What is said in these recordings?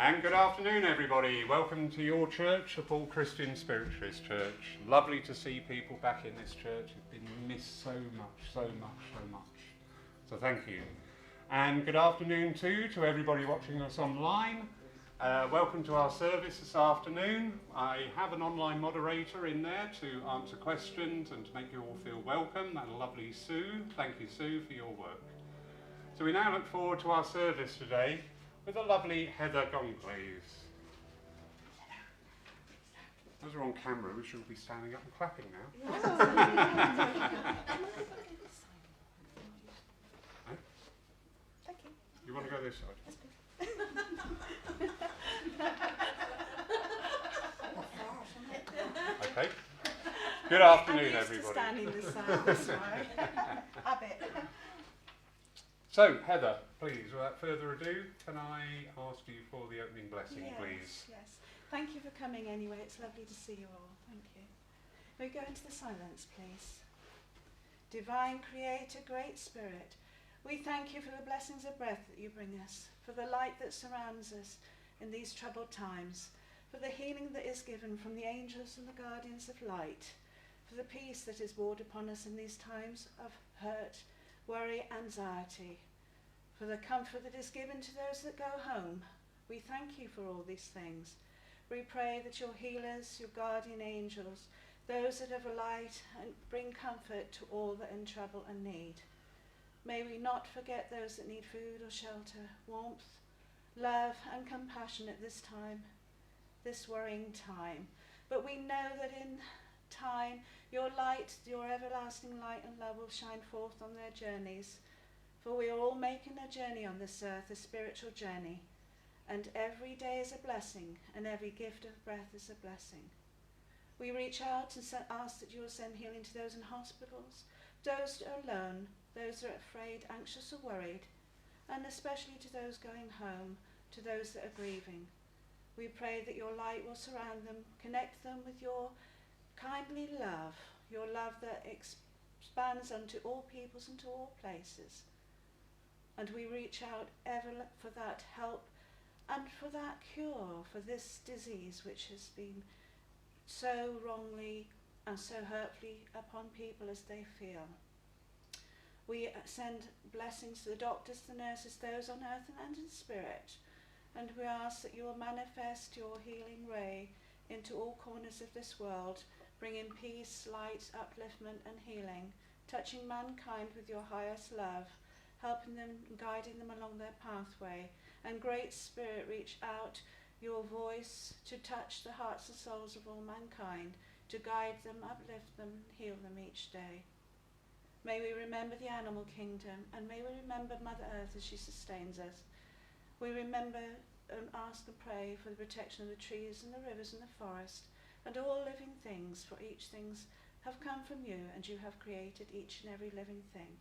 And good afternoon, everybody. Welcome to your church, the Paul Christian Spiritualist Church. Lovely to see people back in this church. It's been missed so much. So thank you. And good afternoon too to everybody watching us online. Welcome to our service this afternoon. I have an online moderator in there to answer questions and to make you all feel welcome. That lovely Sue. Thank you, Sue, for your work. So we now look forward to our service today with a lovely Heather Gong, please. As we're on camera, we should be standing up and clapping now. Thank you. You want to go this side? Okay. Good afternoon, everybody. Standing this side, this way. Habit. So, Heather, please, without further ado, can I ask you for the opening blessing, please? Yes. Thank you for coming anyway. It's lovely to see you all. Thank you. We go into the silence, please. Divine Creator, Great Spirit, we thank you for the blessings of breath that you bring us, for the light that surrounds us in these troubled times, for the healing that is given from the angels and the guardians of light, for the peace that is poured upon us in these times of hurt, worry, anxiety, for the comfort that is given to those that go home. We thank you for all these things. We pray that your healers, your guardian angels, those that have a light and bring comfort to all that are in trouble and need. May we not forget those that need food or shelter, warmth, love and compassion at this time, this worrying time. But we know that in time your light, your everlasting light and love will shine forth on their journeys. For we are all making a journey on this earth, a spiritual journey. And every day is a blessing, and every gift of breath is a blessing. We reach out and ask that you will send healing to those in hospitals, those that are alone, those that are afraid, anxious or worried, and especially to those going home, to those that are grieving. We pray that your light will surround them, connect them with your kindly love, your love that expands unto all peoples and to all places. And we reach out ever for that help and for that cure for this disease which has been so wrongly and so hurtfully upon people as they feel. We send blessings to the doctors, the nurses, those on earth and in spirit, and we ask that you will manifest your healing ray into all corners of this world, bringing peace, light, upliftment and healing, touching mankind with your highest love, helping them, guiding them along their pathway, and Great Spirit, reach out your voice to touch the hearts and souls of all mankind, to guide them, uplift them, heal them each day. May we remember the animal kingdom, and may we remember Mother Earth as she sustains us. We remember and ask and pray for the protection of the trees and the rivers and the forest, and all living things, for each things have come from you, and you have created each and every living thing.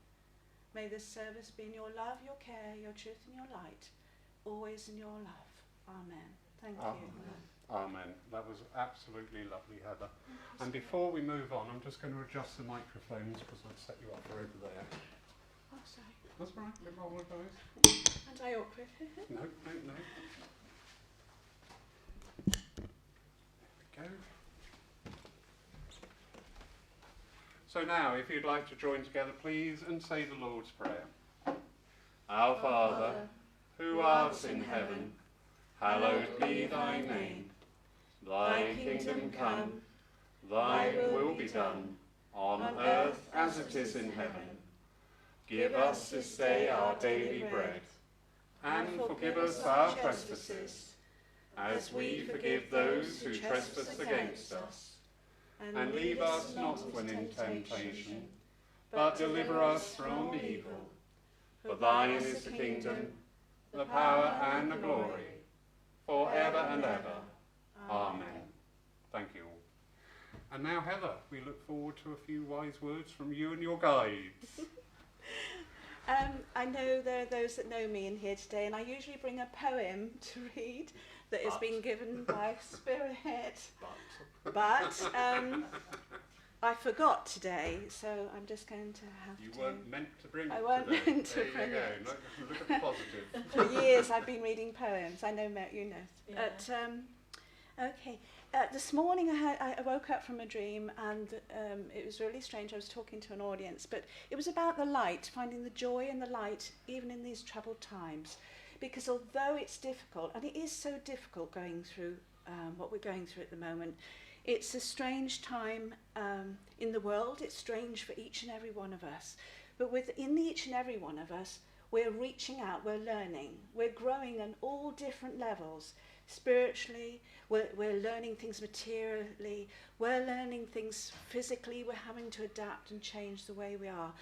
May this service be in your love, your care, your truth and your light, always in your love. Amen. Thank you. Amen. That was absolutely lovely, Heather. And before we move on, I'm just going to adjust the microphones because I've set you up for over there. Oh, sorry. That's all right. We'll roll with those. And I awkward. No. There we go. So now, if you'd like to join together, please, and say the Lord's Prayer. Our Father, who art in heaven, hallowed be thy name. Thy kingdom come, thy will be done, on earth as it is in heaven. Give us this day our daily bread, and forgive us our trespasses, as we forgive those who trespass against us. And leave us not when in temptation, but deliver us from evil. For thine is the kingdom, the power and the glory, forever and ever. Amen. Thank you all. And now, Heather, we look forward to a few wise words from you and your guides. I know there are those that know me in here today, and I usually bring a poem to read that has been given by Spirit. But I forgot today, so I'm just going to have You to... weren't meant to bring it I weren't today. meant to There bring you go. it. Look at the positive. For years I've been reading poems. I know, you know. Yeah. Okay. This morning I woke up from a dream, and it was really strange. I was talking to an audience, but it was about the light, finding the joy in the light, even in these troubled times. Because although it's difficult, and it is so difficult going through what we're going through at the moment, it's a strange time in the world. It's strange for each and every one of us. But within each and every one of us, we're reaching out, we're learning, we're growing on all different levels. Spiritually, we're learning things materially, we're learning things physically, we're having to adapt and change the way we are.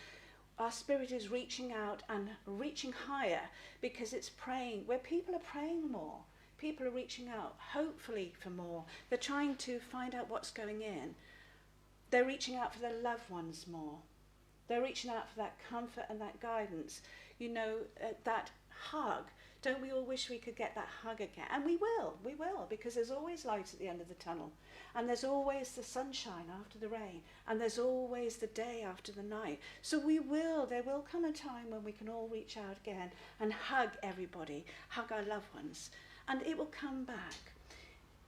Our spirit is reaching out and reaching higher because it's praying, where people are praying more. People are reaching out, hopefully for more. They're trying to find out what's going in. They're reaching out for their loved ones more. They're reaching out for that comfort and that guidance. You know, that hug. Don't we all wish we could get that hug again? And we will, because there's always light at the end of the tunnel. And there's always the sunshine after the rain. And there's always the day after the night. So there will come a time when we can all reach out again and hug everybody, hug our loved ones. And it will come back.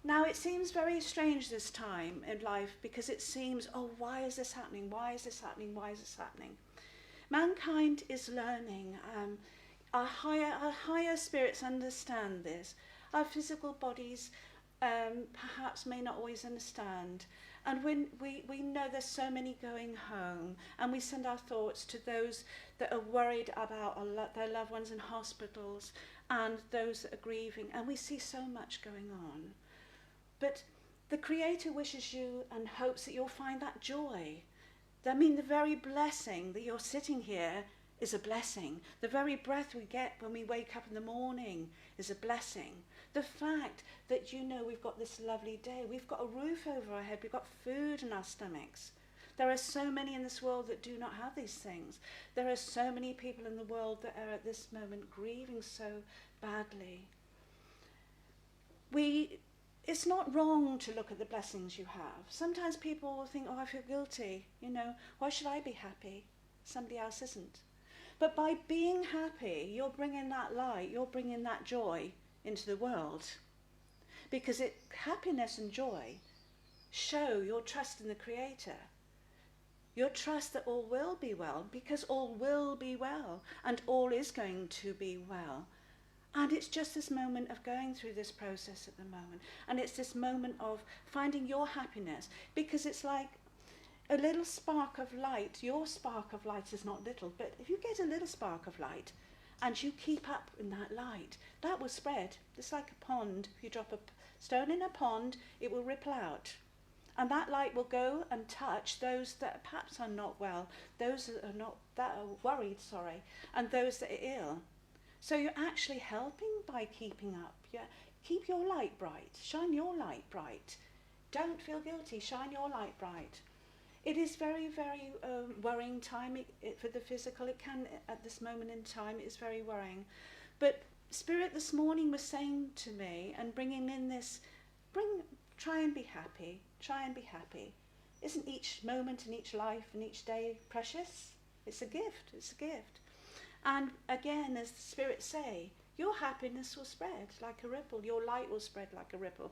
Now, it seems very strange this time in life because it seems, oh, why is this happening? Why is this happening? Why is this happening? Mankind is learning. Our higher spirits understand this. Our physical bodies perhaps may not always understand. And when we know there's so many going home, and we send our thoughts to those that are worried about their loved ones in hospitals and those that are grieving, and we see so much going on. But the Creator wishes you and hopes that you'll find that joy. I mean, the very blessing that you're sitting here is a blessing. The very breath we get when we wake up in the morning is a blessing. The fact that, you know, we've got this lovely day, we've got a roof over our head, we've got food in our stomachs. There are so many in this world that do not have these things. There are so many people in the world that are at this moment grieving so badly. It's not wrong to look at the blessings you have. Sometimes people will think, oh, I feel guilty. You know, why should I be happy? Somebody else isn't. But by being happy, you're bringing that light, you're bringing that joy into the world. Because happiness and joy show your trust in the Creator. Your trust that all will be well, because all will be well, and all is going to be well. And it's just this moment of going through this process at the moment. And it's this moment of finding your happiness, because it's like a little spark of light. Your spark of light is not little, but if you get a little spark of light and you keep up in that light, that will spread. It's like a pond. If you drop a stone in a pond, it will ripple out. And that light will go and touch those that perhaps are not well, those that are worried, and those that are ill. So you're actually helping by keeping up. Keep your light bright. Shine your light bright. Don't feel guilty. Shine your light bright. It is very, very worrying time for the physical. It can, at this moment in time, it's very worrying. But Spirit this morning was saying to me and bringing in this, try and be happy. Try and be happy. Isn't each moment in each life and each day precious? It's a gift. It's a gift. And again, as the Spirit say, your happiness will spread like a ripple. Your light will spread like a ripple.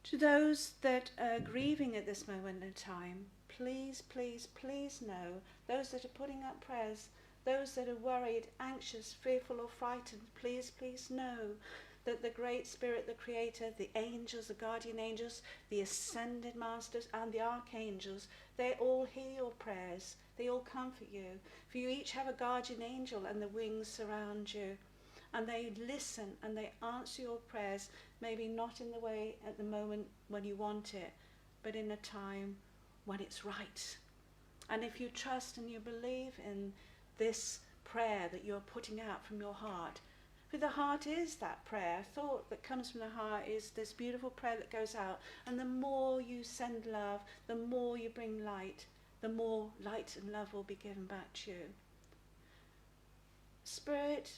To those that are grieving at this moment in time, please, please, please know, those that are putting up prayers, those that are worried, anxious, fearful or frightened, please, please know that the Great Spirit, the Creator, the angels, the guardian angels, the ascended masters and the archangels, they all hear your prayers. They all comfort you. For you each have a guardian angel and the wings surround you. And they listen and they answer your prayers, maybe not in the way at the moment when you want it, but in a time when it's right. And if you trust and you believe in this prayer that you're putting out from your heart, for the heart is that prayer, thought that comes from the heart is this beautiful prayer that goes out. And the more you send love, the more you bring light, the more light and love will be given back to you. Spirit,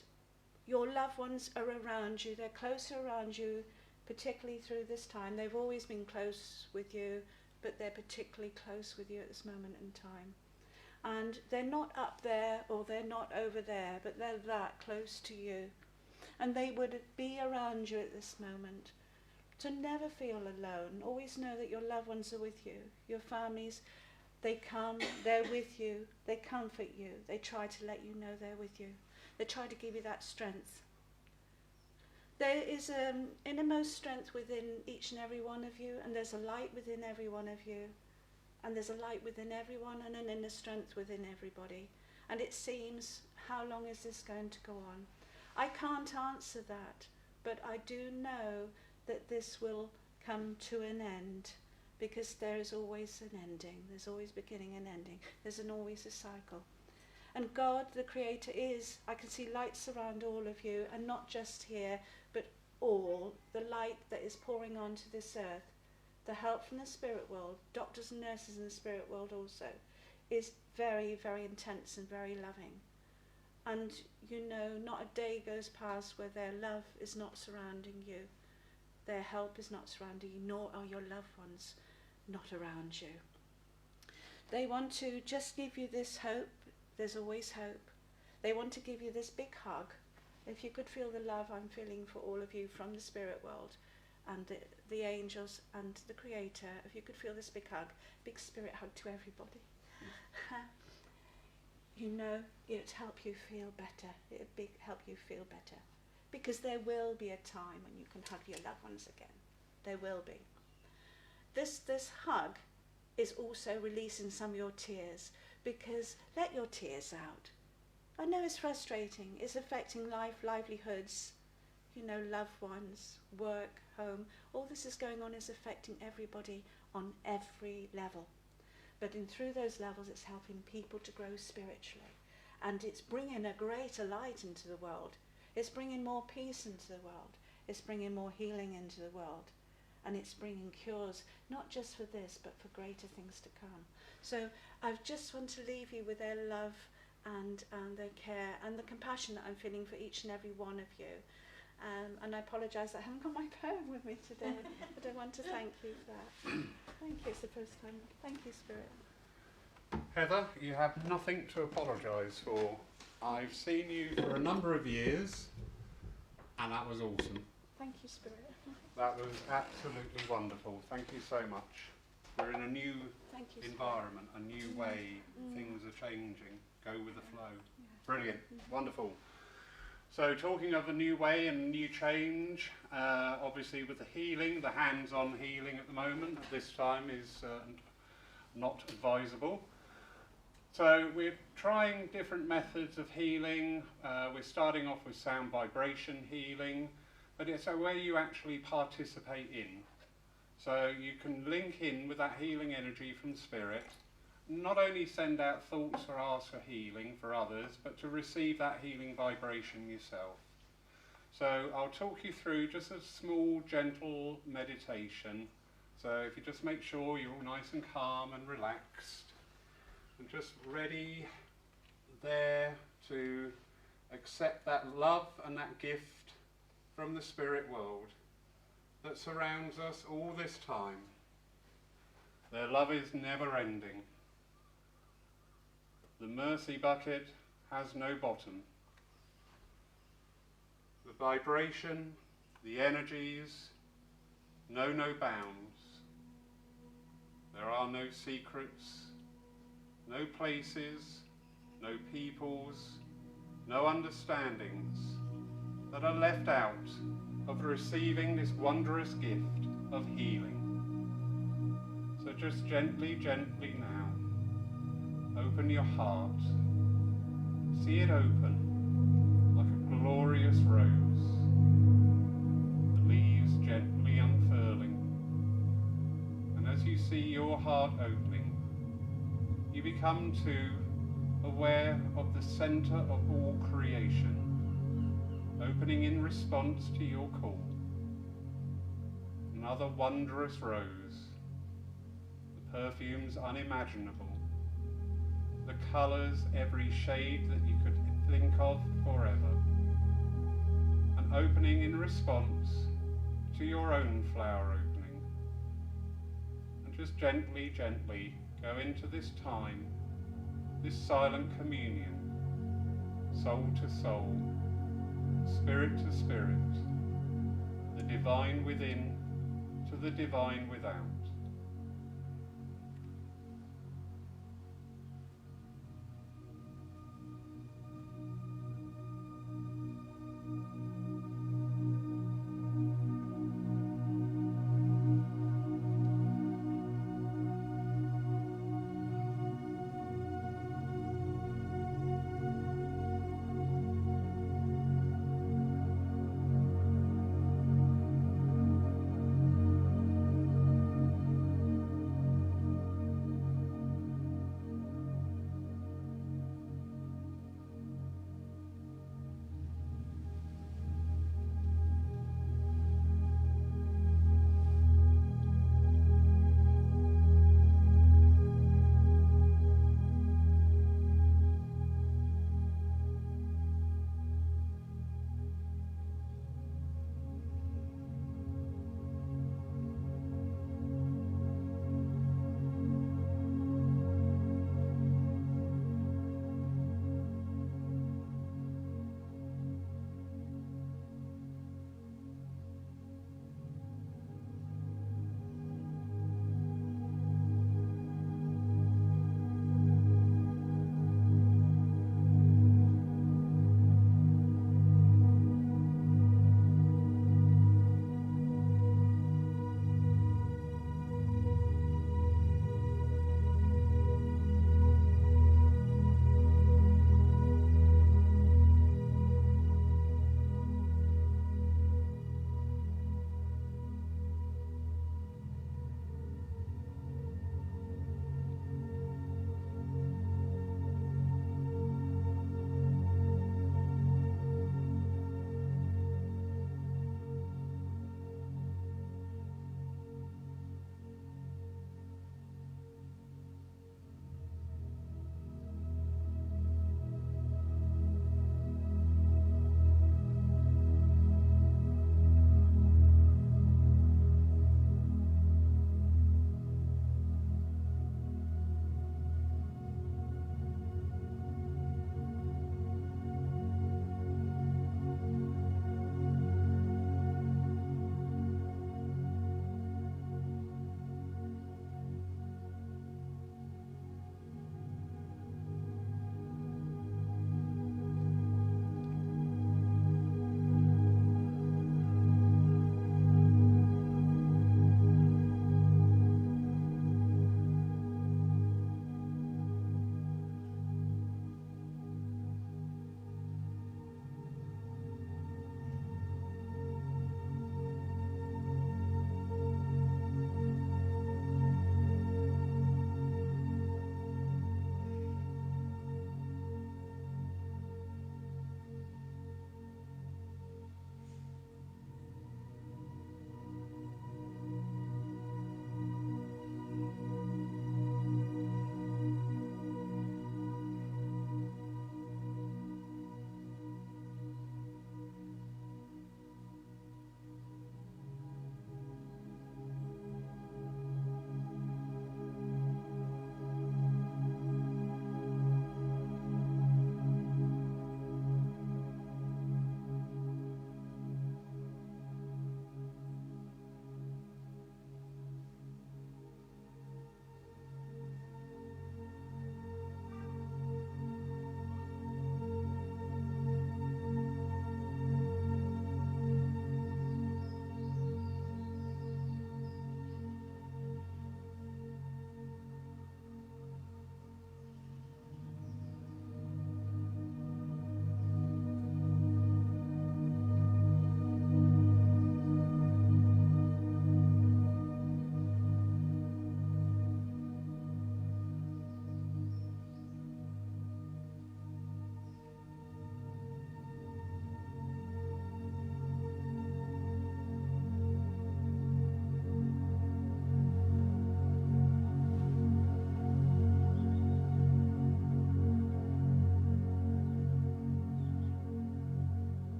your loved ones are around you. They're closer around you, particularly through this time. They've always been close with you but they're particularly close with you at this moment in time. And they're not up there or they're not over there, but they're that close to you. And they would be around you at this moment. To never feel alone. Always know that your loved ones are with you. Your families, they come, they're with you, they comfort you. They try to let you know they're with you. They try to give you that strength. There is an innermost strength within each and every one of you, and there's a light within every one of you. And there's a light within everyone and an inner strength within everybody. And it seems, how long is this going to go on? I can't answer that, but I do know that this will come to an end, because there is always an ending. There's always beginning and ending. There's always a cycle. And God, the Creator, is, I can see lights around all of you, and not just here, but all, the light that is pouring onto this earth. The help from the spirit world, doctors and nurses in the spirit world also, is very, very intense and very loving. And you know, not a day goes past where their love is not surrounding you. Their help is not surrounding you, nor are your loved ones not around you. They want to just give you this hope. There's always hope. They want to give you this big hug. If you could feel the love I'm feeling for all of you from the spirit world, and the angels and the Creator, if you could feel this big hug, big spirit hug to everybody. You know, it'd help you feel better. It'd help you feel better. Because there will be a time when you can hug your loved ones again. There will be. This hug is also releasing some of your tears, because let your tears out. I know it's frustrating. It's affecting livelihoods, you know, loved ones, work, home. All this is going on is affecting everybody on every level. But through those levels, it's helping people to grow spiritually. And it's bringing a greater light into the world. It's bringing more peace into the world. It's bringing more healing into the world. And it's bringing cures, not just for this, but for greater things to come. So I just want to leave you with their love and their care and the compassion that I'm feeling for each and every one of you. And I apologise that I haven't got my poem with me today, but I want to thank you for that. Thank you, it's the first time. Thank you, Spirit. Heather, you have nothing to apologise for. I've seen you for a number of years, and that was awesome. Thank you, Spirit. That was absolutely wonderful. Thank you so much. We're in a new environment, a new way. Things are changing. Go with the flow. Yeah. Brilliant. Wonderful. So talking of a new way and new change, obviously with the healing, the hands-on healing at the moment, at this time is not advisable. So we're trying different methods of healing. We're starting off with sound vibration healing, but it's a way you actually participate in. So you can link in with that healing energy from spirit, not only send out thoughts or ask for healing for others, but to receive that healing vibration yourself. So I'll talk you through just a small, gentle meditation. So if you just make sure you're all nice and calm and relaxed, and just ready there to accept that love and that gift from the spirit world that surrounds us all this time. Their love is never ending. The mercy bucket has no bottom. The vibration, the energies, know no bounds. There are no secrets, no places, no peoples, no understandings that are left out of receiving this wondrous gift of healing. So just gently, gently now, open your heart. See it open like a glorious rose, the leaves gently unfurling. And as you see your heart opening, you become too aware of the center of all creation, opening in response to your call. Another wondrous rose, the perfumes unimaginable, the colours every shade that you could think of forever, and opening in response to your own flower opening. And just gently, gently go into this time, this silent communion, soul to soul, spirit to spirit, the divine within to the divine without.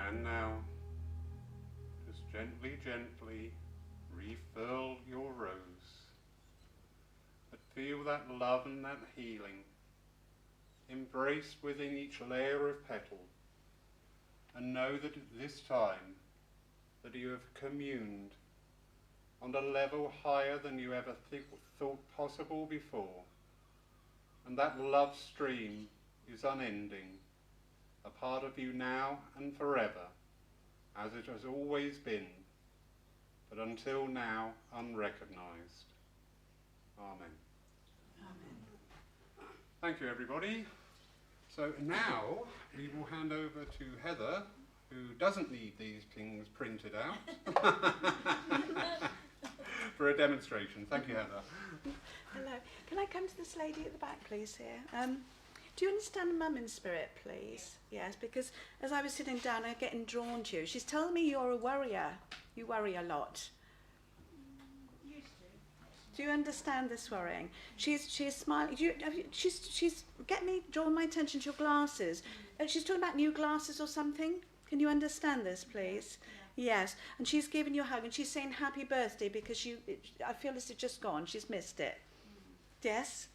And now, just gently, gently refill your rose. But feel that love and that healing embraced within each layer of petal. And know that at this time that you have communed on a level higher than you ever thought possible before. And that love stream is unending, a part of you now and forever, as it has always been, but until now unrecognised. Amen. Amen. Thank you, everybody. So now we will hand over to Heather, who doesn't need these things printed out, for a demonstration. Thank you, Heather. Hello. Can I come to this lady at the back, please, here? Do you understand Mum in spirit, please? Yes, because as I was sitting down, I'm getting drawn to you. She's telling me you're a worrier. You worry a lot. Used to. Do you understand this worrying? She's smiling. She's getting me, drawing my attention to your glasses. And she's talking about new glasses or something. Can you understand this, please? Yeah. Yes. And she's giving you a hug and she's saying happy birthday because I feel as it's just gone. She's missed it. Yes?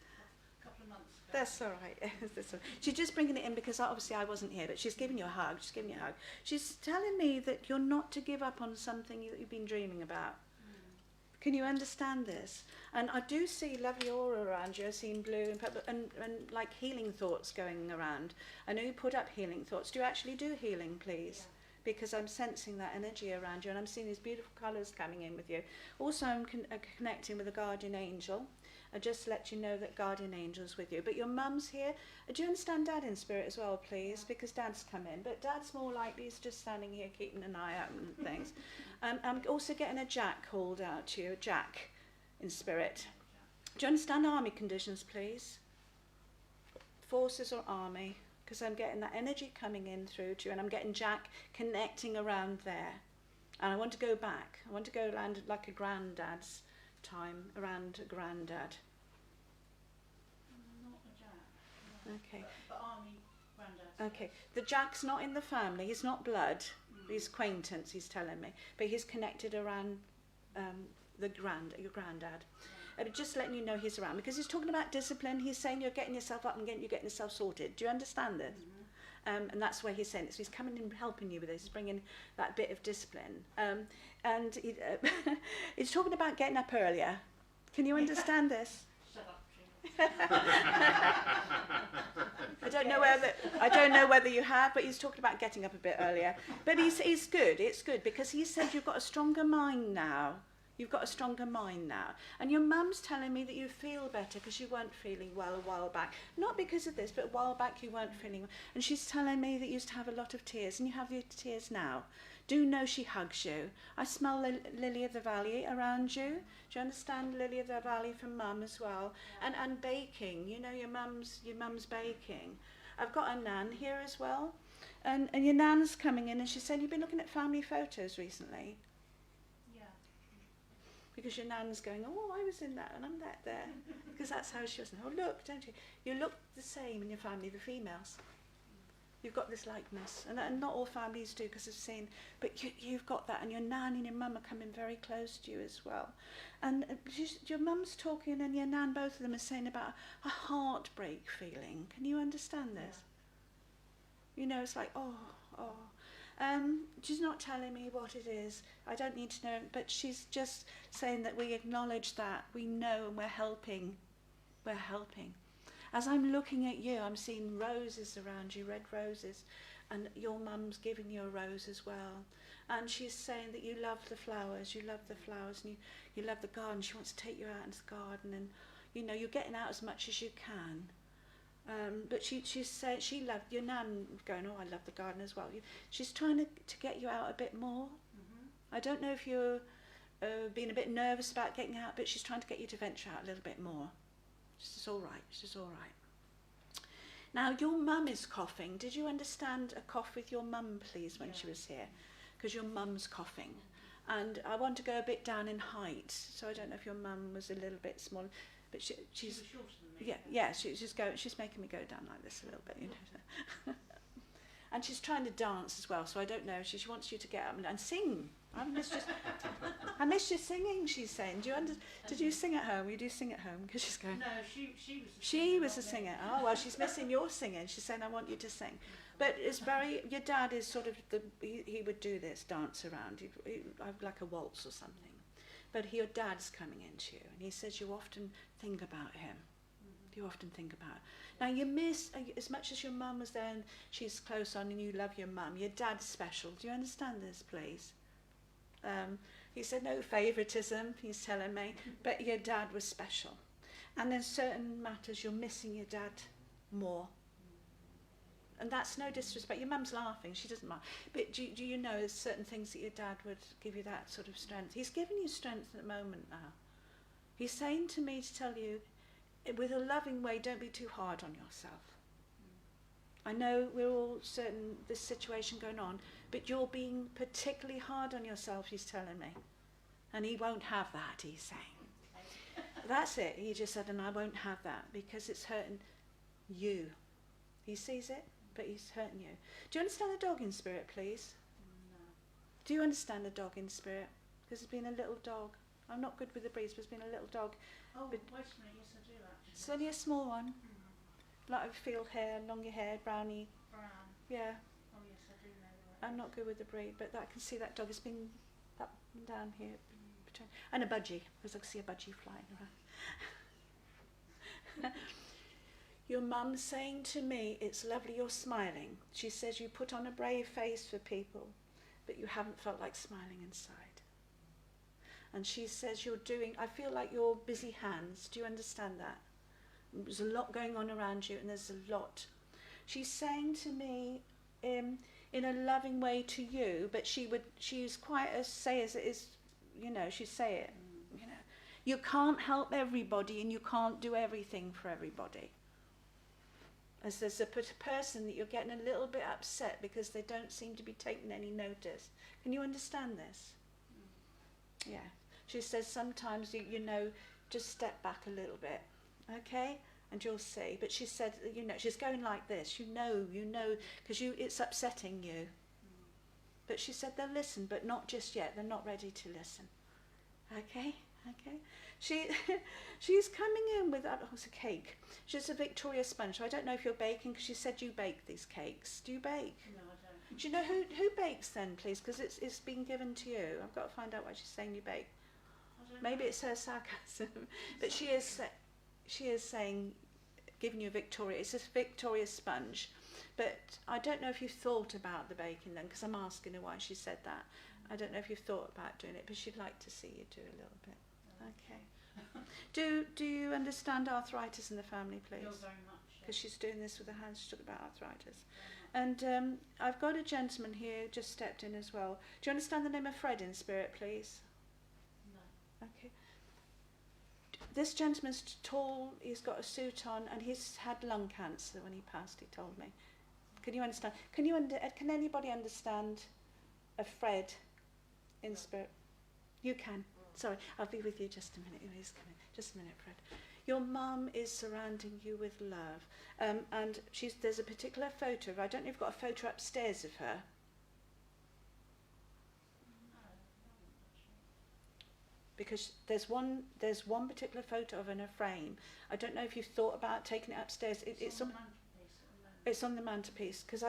A couple of months ago. That's all right. That's all right. She's just bringing it in because obviously I wasn't here, but she's giving you a hug. She's giving you a hug. She's telling me that you're not to give up on something that you've been dreaming about. Can you understand this? And I do see lovely aura around you. I've seen blue and purple and like healing thoughts going around. I know you put up healing thoughts. Do you actually do healing, please? Yeah. Because I'm sensing that energy around you and I'm seeing these beautiful colours coming in with you. Also, I'm connecting with a guardian angel. I just let you know that guardian angel's with you. But your mum's here. Do you understand Dad in spirit as well, please? Yeah. Because Dad's come in. But Dad's more likely he's just standing here keeping an eye out and things. I'm also getting a Jack called out to you, Jack in spirit. Do you understand army conditions, please? Forces or army? Because I'm getting that energy coming in through to you and I'm getting Jack connecting around there. And I want to go back. I want to go around like a granddad's time, around a granddad. Not a Jack. No. Okay. But army granddad. Okay. The Jack's not in the family. He's not blood. He's acquaintance, he's telling me. But he's connected around your granddad. Just letting you know he's around because he's talking about discipline. He's saying you're getting yourself up and you're getting yourself sorted. Do you understand this? Mm-hmm. And that's where he's saying it. So he's coming and helping you with this. He's bringing that bit of discipline. And he's talking about getting up earlier. Can you understand this? Shut up, Trina. I don't know whether you have, but he's talking about getting up a bit earlier. But he's good. It's good because he said you've got a stronger mind now. You've got a stronger mind now. And your mum's telling me that you feel better because you weren't feeling well a while back. Not because of this, but a while back you weren't feeling well. And she's telling me that you used to have a lot of tears, and you have your tears now. Do know she hugs you. I smell Lily of the Valley around you. Do you understand Lily of the Valley from Mum as well? And baking. You know your mum's baking. I've got a nan here as well. And your nan's coming in and she's saying you've been looking at family photos recently. Yeah. Because your nan's going, oh, I was in that and I'm there. Because that's how she was. Oh, look, don't you? You look the same in your family, the females. You've got this likeness. And not all families do because I've seen, but you've got that. And your nan and your mum are coming very close to you as well. And your mum's talking and your nan, both of them are saying about a heartbreak feeling. Can you understand this? You know, it's like, oh. She's not telling me what it is. I don't need to know, but she's just saying that we acknowledge that, we know, and we're helping. We're helping. As I'm looking at you, I'm seeing roses around you, red roses, and your mum's giving you a rose as well. And she's saying that you love the flowers, and you love the garden. She wants to take you out into the garden, and you know, you're getting out as much as you can. But she said she loved your nan going, oh, I love the garden as well. She's trying to get you out a bit more. Mm-hmm. I don't know if you're being a bit nervous about getting out, but she's trying to get you to venture out a little bit more. She's all right. She's all right. Now, your mum is coughing. Did you understand a cough with your mum, please, when she was here? Because your mum's coughing. And I want to go a bit down in height. So I don't know if your mum was a little bit small. But she's was shorter than me. yeah, she's making me go down like this a little bit, you know. And she's trying to dance as well, so I don't know. She wants you to get up and sing. I miss you singing, she's saying. Did you sing at home? You do sing at home? Because she's going... No, she was a She singer, was a not me. singer. Oh, well, she's missing your singing. She's saying, I want you to sing. But it's very... Your dad is sort of... He would do this, dance around. He'd like a waltz or something. But your dad's coming into you, and he says you often think about him. You often think about it. Now you miss, as much as your mum was there and she's close on and you love your mum, your dad's special. Do you understand this, please? He said no favouritism, he's telling me, but your dad was special. And in certain matters you're missing your dad more. And that's no disrespect. Your mum's laughing, she doesn't mind. But do you know there's certain things that your dad would give you that sort of strength? He's giving you strength at the moment now. He's saying to me to tell you, with a loving way, don't be too hard on yourself. I know we're all certain this situation going on, but you're being particularly hard on yourself, he's telling me. And he won't have that, he's saying. That's it, he just said, and I won't have that because it's hurting you. He sees it, but he's hurting you. Do you understand the dog in spirit, please? No. Do you understand the dog in spirit? Because there's been a little dog. I'm not good with the breeds, but there's been a little dog. Oh, But- wait a minute, yes I do actually. It's only a small one. Like field hair, longer hair, brownie. Brown. Yeah, Oh yes, I do know that. I'm not good with the breed, but I can see that dog has been up and down here. Between, and a budgie, because I can see a budgie flying around. Your mum's saying to me, it's lovely you're smiling. She says you put on a brave face for people, but you haven't felt like smiling inside. And she says you're doing, I feel like you're busy hands. Do you understand that? There's a lot going on around you and there's a lot. She's saying to me in a loving way to you, but she's quite a say as it is, you know, she'd say it, you know. You can't help everybody and you can't do everything for everybody. As there's a person that you're getting a little bit upset because they don't seem to be taking any notice. Can you understand this? Yeah. She says sometimes, you know, just step back a little bit, okay? And you'll see. But she said, you know, she's going like this. You know, because it's upsetting you. But she said they'll listen, but not just yet. They're not ready to listen. Okay? Okay? She's coming in with, it's a cake. She's a Victoria sponge. So I don't know if you're baking, because she said you bake these cakes. Do you bake? No, I don't. Do you know who bakes then, please? Because it's been given to you. I've got to find out why she's saying you bake. I don't Maybe know. it's her sarcasm, but she is saying, giving you Victoria. It's a Victoria sponge, but I don't know if you've thought about the baking then, because I'm asking her why she said that. I don't know if you've thought about doing it, but she'd like to see you do a little bit. Okay. Do you understand arthritis in the family, please? Feel very much. Because she's doing this with her hands. She talked about arthritis. And I've got a gentleman here who just stepped in as well. Do you understand the name of Fred in spirit, please? No. Okay. This gentleman's tall, he's got a suit on, and he's had lung cancer when he passed, he told me. Can you understand? Can anybody understand a Fred in spirit? You can. Sorry, I'll be with you just a minute. He's coming. Just a minute, Fred. Your mum is surrounding you with love. And there's a particular photo of her. I don't know if you've got a photo upstairs of her. Because there's one particular photo of her in a frame. I don't know if you've thought about taking it upstairs. It's on the mantelpiece at the moment. It's on the mantelpiece, because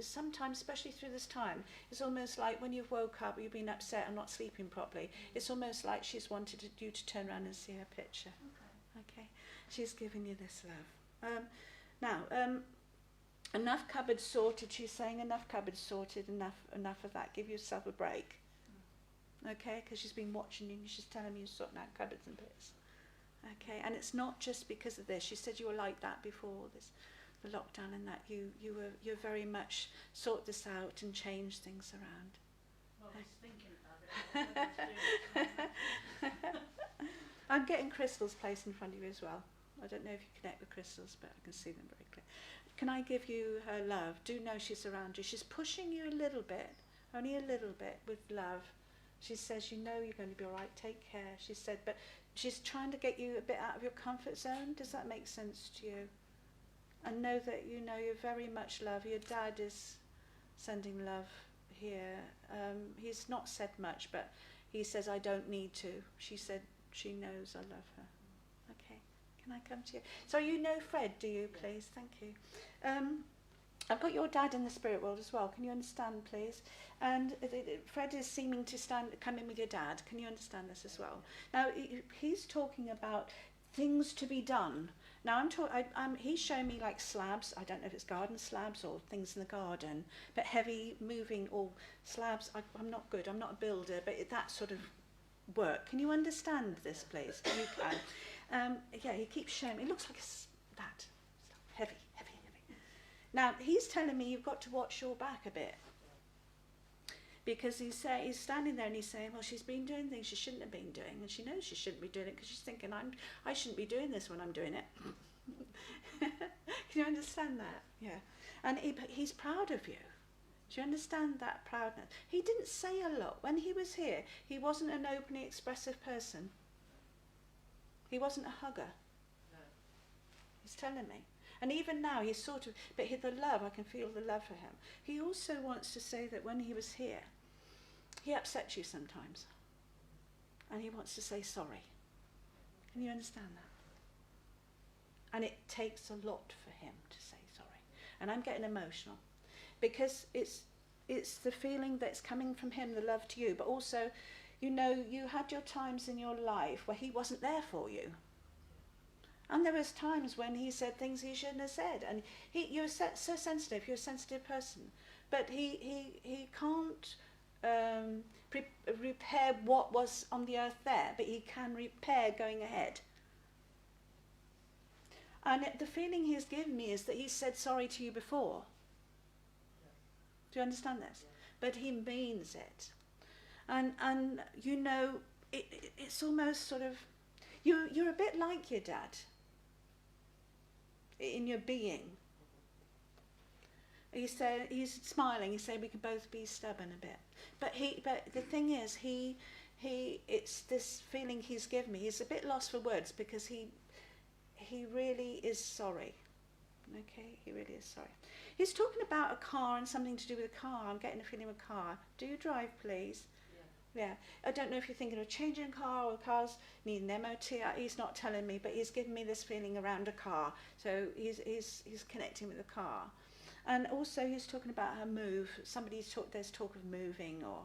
sometimes, especially through this time, it's almost like when you've woke up, you've been upset and not sleeping properly, it's almost like she's wanted you to turn around and see her picture. Okay, she's giving you this love. Now, enough cupboards sorted, she's saying enough cupboards sorted, enough of that, give yourself a break. Okay, because she's been watching you and she's telling me you're sorting out cupboards and bits. Okay, and it's not just because of this. She said you were like that before this, the lockdown, and that you're very much sort this out and change things around. Well, I was thinking about it. What to do. I'm getting crystals placed in front of you as well. I don't know if you connect with crystals, but I can see them very clear. Can I give you her love? Do know she's around you. She's pushing you a little bit, only a little bit, with love. She says, you know you're going to be all right, take care, she said, but she's trying to get you a bit out of your comfort zone. Does that make sense to you? And know that you know you're very much loved. Your dad is sending love here. He's not said much, but he says, I don't need to. She said she knows I love her. Okay, can I come to you? So you know Fred, do you, please? Thank you. I've got your dad in the spirit world as well. Can you understand, please? And Fred is seeming to come in with your dad. Can you understand this as well? Now, he's talking about things to be done. Now, he's showing me like slabs. I don't know if it's garden slabs or things in the garden, but heavy moving or slabs. I'm not good. I'm not a builder, but that sort of work. Can you understand this, please? You can. Yeah, he keeps showing me. It looks like that. Heavy. Now, he's telling me you've got to watch your back a bit. Because he's standing there and he's saying, well, she's been doing things she shouldn't have been doing, and she knows she shouldn't be doing it because she's thinking, I shouldn't be doing this when I'm doing it. Can you understand that? Yeah. And he's proud of you. Do you understand that proudness? He didn't say a lot. When he was here, he wasn't an openly expressive person. He wasn't a hugger. No. He's telling me. And even now, he's sort of, but the love, I can feel the love for him. He also wants to say that when he was here, he upset you sometimes. And he wants to say sorry. Can you understand that? And it takes a lot for him to say sorry. And I'm getting emotional. Because it's the feeling that's coming from him, the love to you. But also, you know, you had your times in your life where he wasn't there for you. And there was times when he said things he shouldn't have said. And you're so sensitive, you're a sensitive person. But he can't repair what was on the earth there, but he can repair going ahead. And the feeling he's given me is that he said sorry to you before. Do you understand this? But he means it. And you know, it's almost sort of, you're a bit like your dad in your being. He said, he's smiling, he said we can both be stubborn a bit. But the thing is, it's this feeling he's given me. He's a bit lost for words because he really is sorry. Okay, he really is sorry. He's talking about a car and something to do with a car. I'm getting a feeling of a car. Do you drive, please? Yeah. I don't know if you're thinking of changing a car or cars need an MOT. He's not telling me, but he's given me this feeling around a car. So he's connecting with a car. And also he's talking about her move. There's talk of moving or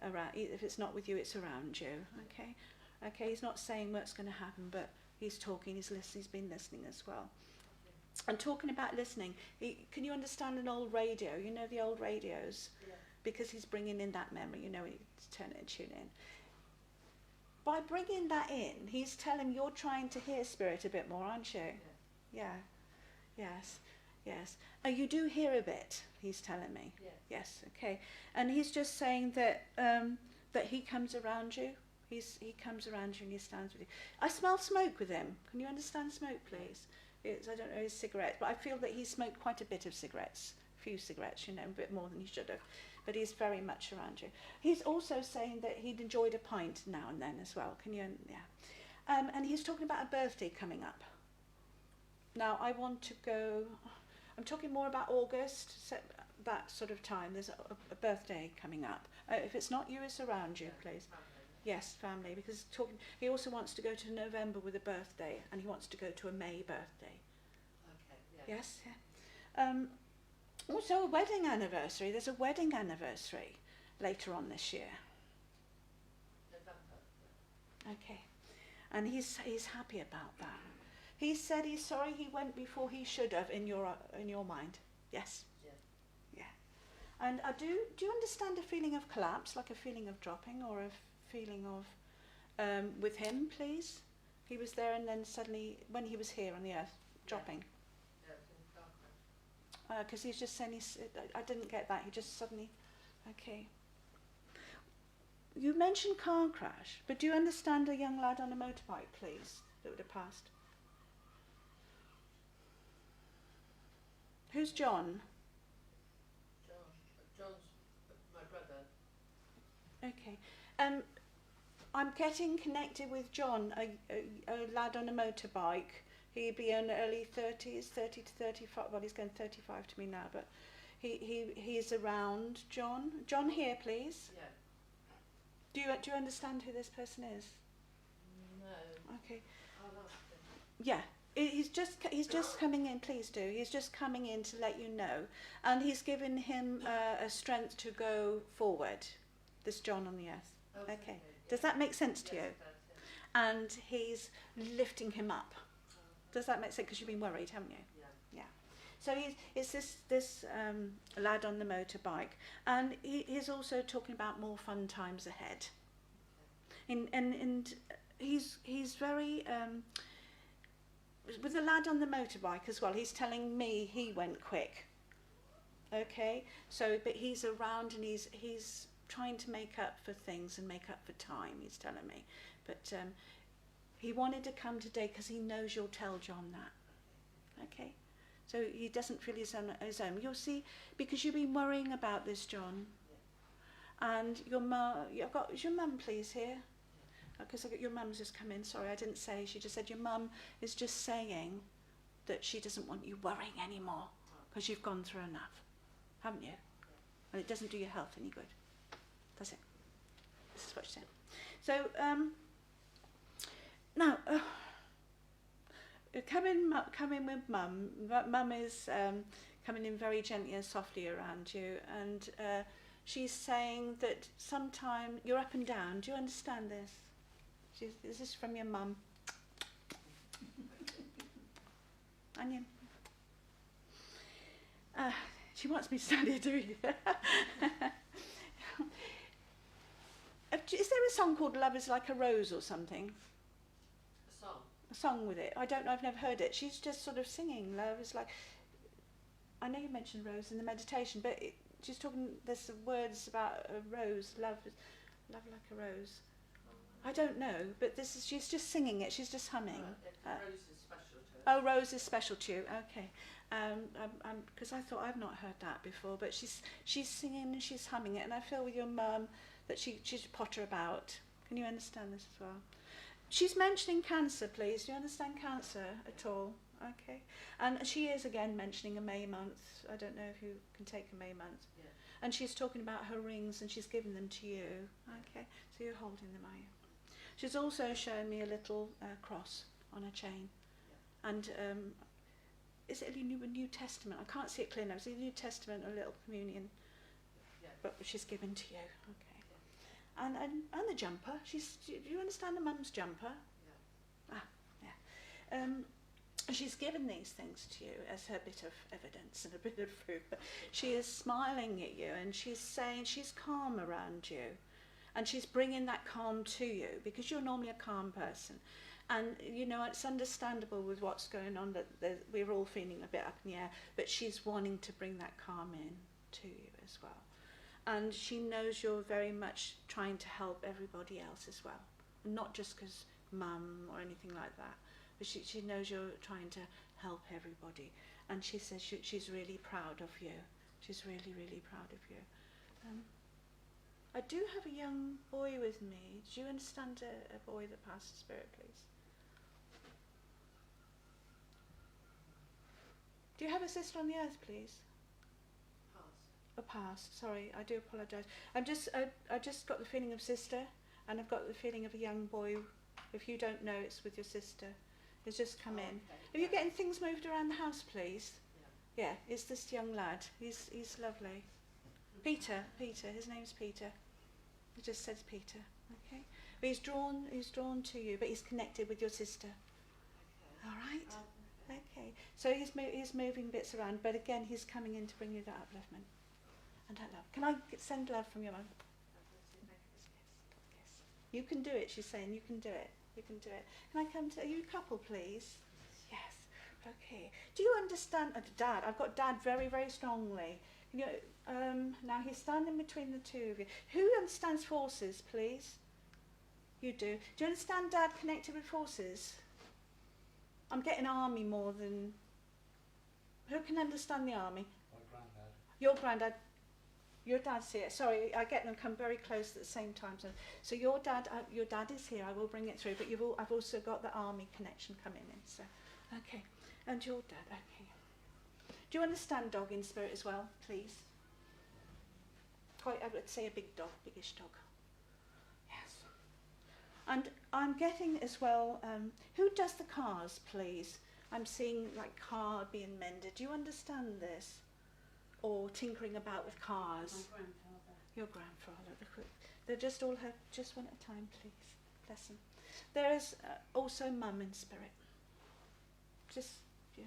around. If it's not with you, it's around you. Okay. Okay. He's not saying what's going to happen, but he's talking. He's listening. He's been listening as well. And talking about listening, can you understand an old radio? You know the old radios? Yeah. Because he's bringing in that memory, you know, when you turn it and tune in. By bringing that in, he's telling you're trying to hear spirit a bit more, aren't you? Yeah. Yes. Yes. You do hear a bit, he's telling me. Yeah. Yes, okay. And he's just saying that that he comes around you. He comes around you and he stands with you. I smell smoke with him. Can you understand smoke, please? I don't know his cigarettes, but I feel that he smoked quite a bit of cigarettes. A few cigarettes, you know, a bit more than he should have. But he's very much around you. He's also saying that he'd enjoyed a pint now and then as well. Can you? Yeah. And he's talking about a birthday coming up. Now, I want to go, I'm talking more about August, that sort of time. There's a birthday coming up. If it's not you, it's around you, please. Yes, family, because he also wants to go to November with a birthday, and he wants to go to a May birthday. Okay, yeah. Yes, yeah. Also a wedding anniversary. There's a wedding anniversary later on this year. November. Okay. And he's happy about that. He said he's sorry he went before he should have in your mind. Yes. Yeah. Yeah. And do you understand a feeling of collapse, like a feeling of dropping, or a feeling of with him, please? He was there and then suddenly, when he was here on the earth, dropping. Because he's just saying, I didn't get that, he just suddenly, okay. You mentioned car crash, but do you understand a young lad on a motorbike, please, that would have passed? Who's John? John's my brother. Okay. I'm getting connected with John, a lad on a motorbike. He'd be in early 30s, 30 to 35, well he's going 35 to me now, but he's around. John here, please. Yeah. Do you understand who this person is? No. Okay. I'll ask him. Yeah. He's just coming in. Please do. He's just coming in to let you know, and he's given him a strength to go forward. This John on the earth. Oh, Okay. Does that make sense to you? Yes, it does, yeah. And he's lifting him up. Does that make sense? Because you've been worried, haven't you? Yeah. So it's this lad on the motorbike, and he's also talking about more fun times ahead. And he's very with the lad on the motorbike as well. He's telling me he went quick. Okay, so but he's around and he's trying to make up for things and make up for time. He's telling me, but he wanted to come today because he knows you'll tell John that. Okay. So he doesn't feel his own. You'll see, because you've been worrying about this, John. Yeah. And your mum, is your mum please here? Because your mum's just come in. Sorry, I didn't say. She just said your mum is just saying that she doesn't want you worrying anymore because you've gone through enough, haven't you? And it doesn't do your health any good, does it? This is what she said. So now. Come in with Mum. Mum is coming in very gently and softly around you, and she's saying that sometime you're up and down. Do you understand this? Is this from your mum? Onion. She wants me to stand here doing it. Is there a song called Love is Like a Rose or something? A song with it. I don't know, I've never heard it. She's just sort of singing love is like, I know you mentioned rose in the meditation, but she's talking, there's some words about a rose, love like a rose. I don't know, but she's just singing it, she's just humming. Rose is special to her. Oh, Rose is special to you, okay. Because I thought I've not heard that before, but she's singing and she's humming it, and I feel with your mum that she should potter about. Can you understand this as well? She's mentioning cancer, please. Do you understand cancer at all? Okay. And she is again mentioning a May month. I don't know if you can take a May month. Yeah. And she's talking about her rings and she's given them to you. Okay. So you're holding them, are you? She's also shown me a little cross on a chain. Yeah. And is it a New Testament? I can't see it clear now. Is it a New Testament or a little communion? Yeah. But she's given to you. Okay. And the jumper. Do you understand the mum's jumper? Yeah. She's given these things to you as her bit of evidence and a bit of proof. But she is smiling at you and she's saying she's calm around you, and she's bringing that calm to you because you're normally a calm person. And you know, it's understandable with what's going on that we're all feeling a bit up in the air, but she's wanting to bring that calm in to you as well. And she knows you're very much trying to help everybody else as well. Not just because mum or anything like that, but she knows you're trying to help everybody. And she says she's really proud of you. She's really, really proud of you. I do have a young boy with me. Do you understand a boy that passed the spirit, please? Do you have a sister on the earth, please? A past. Sorry, I do apologise. I just got the feeling of sister, and I've got the feeling of a young boy. If you don't know, it's with your sister. It's just come in. Okay. Are you getting things moved around the house, please? Yeah. It's this young lad. He's lovely. Peter. His name's Peter. It just says Peter. Okay. But he's drawn to you, but he's connected with your sister. Okay. All right. Okay. So he's moving bits around, but again, he's coming in to bring you that upliftment. And that love. Can I send love from your mum? Yes. You can do it, she's saying. You can do it. You can do it. Can I come to... Are you a couple, please? Yes. Okay. Do you understand... Dad. I've got Dad very, very strongly. You know, now he's standing between the two of you. Who understands forces, please? You do. Do you understand Dad connected with forces? I'm getting army more than... Who can understand the army? My granddad. Your granddad. Your dad's here. Sorry, I get them come very close at the same time. So your dad is here. I will bring it through. But I've also got the army connection coming in. So, okay. And your dad. Okay. Do you understand dog in spirit as well, please? Quite, I would say a big dog, biggish dog. Yes. And I'm getting as well, who does the cars, please? I'm seeing like car being mended. Do you understand this? Or tinkering about with cars? My grandfather. Your grandfather. They're just all her, just one at a time, please. Bless them. There is also mum in spirit. Just, yeah.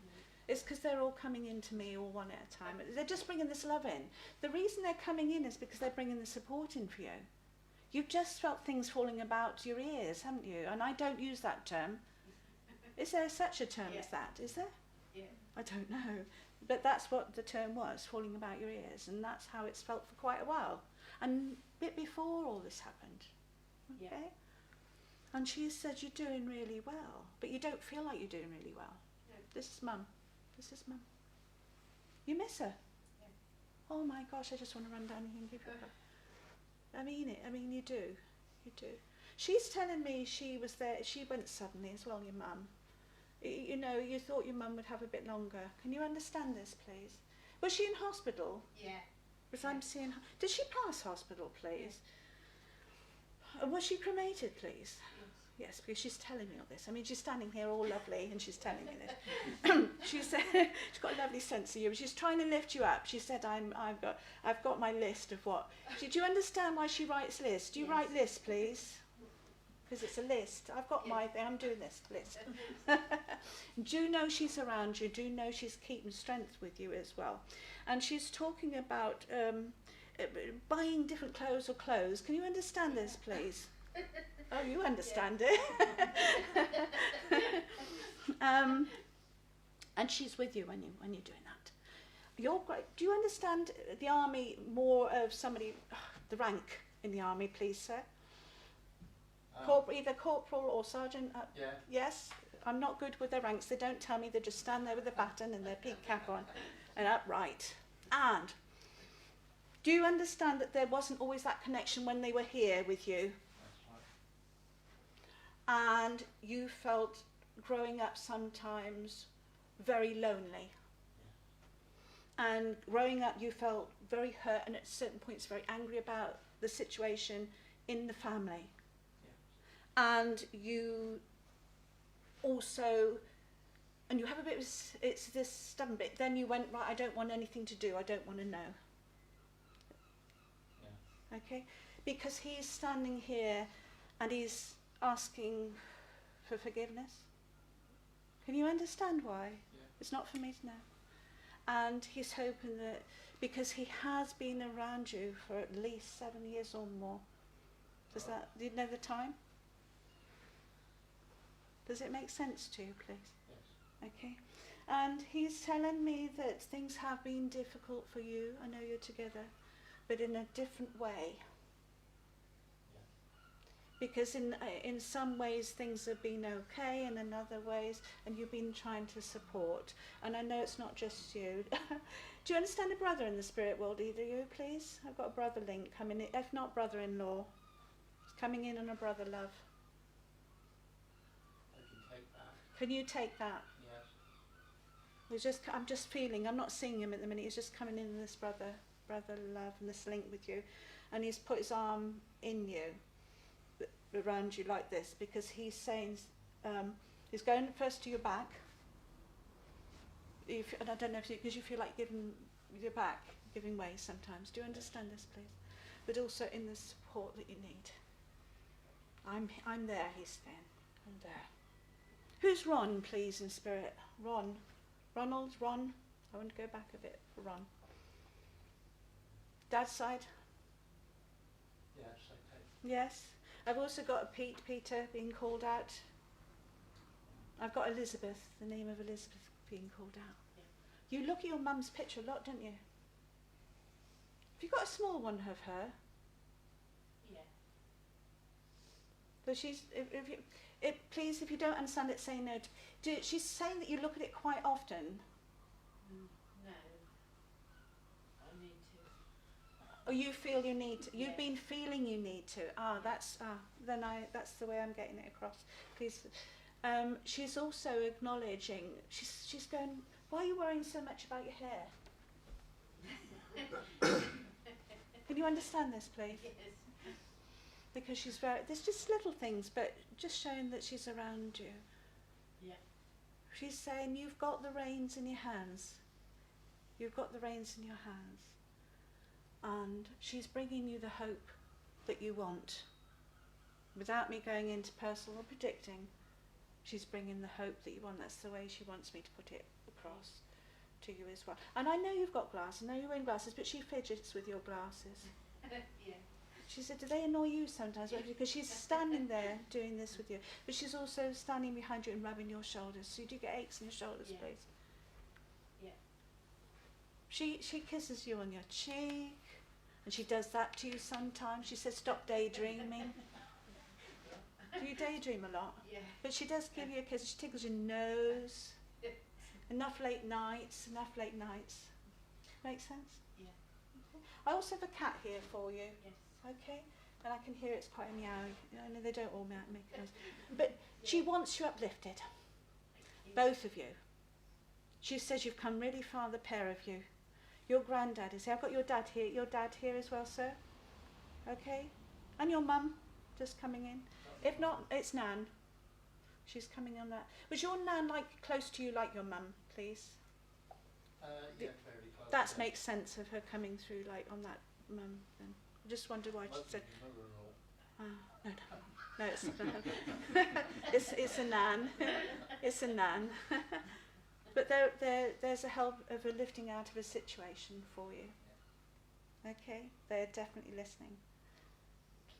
It's because they're all coming in to me all one at a time. They're just bringing this love in. The reason they're coming in is because they're bringing the support in for you. You've just felt things falling about your ears, haven't you? And I don't use that term. Is there such a term as that? Is there? Yeah. I don't know. But that's what the term was, falling about your ears. And that's how it's felt for quite a while. And a bit before all this happened. Okay? Yeah. And she said, you're doing really well. But you don't feel like you're doing really well. No. This is mum. This is mum. You miss her? Yeah. Oh my gosh, I just want to run down here and give her a hug. I mean it. I mean, you do. You do. She's telling me she was there. She went suddenly as well, your mum. You know, you thought your mum would have a bit longer. Can you understand this, please? Was she in hospital? Yeah. Because I'm seeing... Did she pass hospital, please? Was she cremated, please? Yes, because she's telling me all this. I mean, she's standing here all lovely and she's telling me this. She said she's got a lovely sense of you. She's trying to lift you up. She said, I've got my list of what. Do you understand why she writes lists? Do you write lists, please? Because it's a list. I've got my thing. I'm doing this list. Do know she's around you. Do know she's keeping strength with you as well. And she's talking about buying different clothes or clothes. Can you understand this, please? Oh, you understand it. And she's with you when you're doing that. You're great. Do you understand the army more of somebody, the rank in the army, please, sir? Either corporal or sergeant? Yeah. Yes? I'm not good with their ranks. They don't tell me. They just stand there with a baton and their peak cap on and upright. And do you understand that there wasn't always that connection when they were here with you? And you felt growing up sometimes very lonely. And growing up you felt very hurt and at certain points very angry about the situation in the family. And you also, and you have a bit of, it's this stubborn bit, then you went, right, I don't want anything to do, I don't want to know. Yeah. Okay? Because he's standing here and he's asking for forgiveness. Can you understand why? Yeah. It's not for me to know. And he's hoping that, because he has been around you for at least 7 years or more. Do you know the time? Does it make sense to you, please? Yes. Okay. And he's telling me that things have been difficult for you. I know you're together, but in a different way. Yeah. Because in some ways things have been okay, and in other ways, and you've been trying to support. And I know it's not just you. Do you understand a brother in the spirit world, either of you, please? I've got a brother link coming in, if not brother-in-law. It's coming in on a brother love. Can you take that? Yes. I'm just feeling, I'm not seeing him at the minute, he's just coming in this brother love and this link with you. And he's put his arm in you, around you like this, because he's saying, he's going first to your back. And I don't know if because you feel like giving your back, giving way sometimes. Do you understand this, please? But also in the support that you need. I'm there, he's saying. I'm there. Who's Ron, please, in spirit? Ron. Ronald, Ron. I want to go back a bit for Ron. Dad's side? Yes, okay. Yes. I've also got a Peter being called out. I've got Elizabeth, the name of Elizabeth being called out. Yeah. You look at your mum's picture a lot, don't you? Have you got a small one of her? Yeah. So she's, please, if you don't understand it, say no. She's saying that you look at it quite often. No. I need to. Or you feel you need to. You've been feeling you need to. That's the way I'm getting it across. Please. She's also acknowledging. She's going. Why are you worrying so much about your hair? Can you understand this, please? Yes. Because she's very, there's just little things, but just showing that she's around you. Yeah. She's saying, you've got the reins in your hands. You've got the reins in your hands. And she's bringing you the hope that you want. Without me going into personal or predicting, she's bringing the hope that you want. That's the way she wants me to put it across to you as well. And I know you've got glasses, I know you're wearing glasses, but she fidgets with your glasses. Yeah. She said, do they annoy you sometimes? Because she's standing there doing this with you, but she's also standing behind you and rubbing your shoulders. So you do get aches in your shoulders, Yeah. please. Yeah. She kisses you on your cheek, and she does that to you sometimes. She says, stop daydreaming. Do you daydream a lot? Yeah. But she does give you a kiss. She tickles your nose. Enough late nights. Make sense? Yeah. Okay. I also have a cat here for you. Yes. Okay, and I can hear it's quite a meow. I know they don't all make noise, but she wants you uplifted, both of you. She says you've come really far, the pair of you. Your granddad is here. I've got your dad here. Your dad here as well, sir. Okay, and your mum just coming in. If not, it's Nan. She's coming on that. Was your Nan like close to you, like your mum, please? Yeah, fairly close. That yeah. makes sense of her coming through, like on that mum. Then I just wondered why she Must said. be mother-in-law. No, it's it's a Nan. It's a Nan. But there's a help of a lifting out of a situation for you. Okay, they're definitely listening.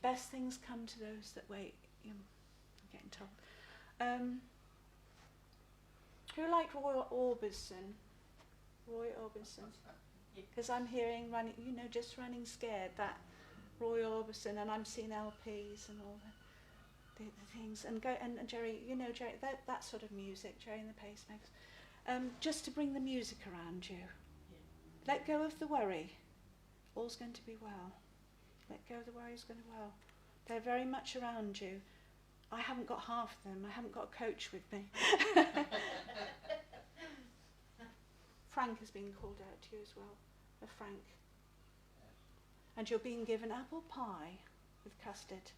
Best things come to those that wait. I'm getting told. Who liked Roy Orbison? Roy Orbison. Because I'm hearing running, just running scared. That Roy Orbison, and I'm seeing LPs and all the things. And Jerry, Jerry, that sort of music, Jerry and the Pacemakers. Just to bring the music around you. Yeah. Let go of the worry. All's going to be well. Let go of the worry, it's going to be well. They're very much around you. I haven't got half of them. I haven't got a coach with me. Frank has been called out to you as well. Frank. And you're being given apple pie with custard.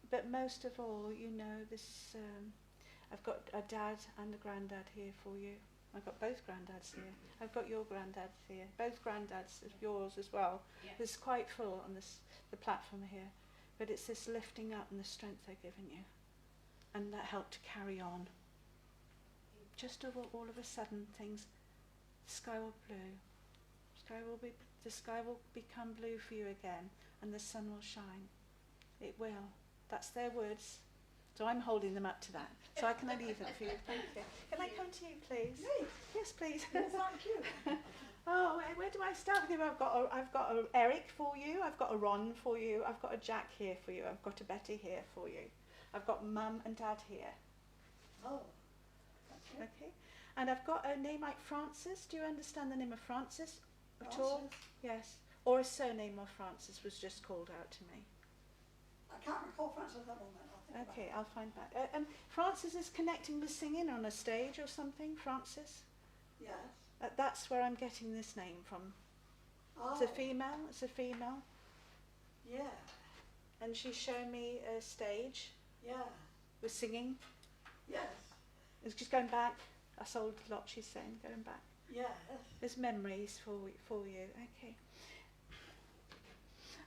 But most of all, this. I've got a dad and a granddad here for you. I've got both granddads here. I've got your granddad here. Both granddads of yours as well. Yeah. It's quite full on the platform here. But it's this lifting up and the strength they're giving you. And that helped to carry on. Just all of a sudden the sky will blue. The sky will become blue for you again, and the sun will shine. It will. That's their words. So I'm holding them up to that. So I can leave it for you. Thank you. Can I come to you, please? Me? Yes, please. Yes, thank you. Oh, where do I start with you? I've got a Eric for you. I've got a Ron for you. I've got a Jack here for you. I've got a Betty here for you. I've got Mum and Dad here. Oh, okay. Okay. And I've got a name like Francis. Do you understand the name of Francis at all? Francis? Yes. Or a surname of Francis was just called out to me. I can't recall Francis at the moment. I'll think Okay, I'll find that. Francis is connecting with singing on a stage or something, Francis? about it. Yes. That's where I'm getting this name from. Oh, It's a female. yeah, And she's shown me a stage yeah, with singing. yes, It's just going back. That's old lot she's saying, going back. yes. There's memories for you. Okay.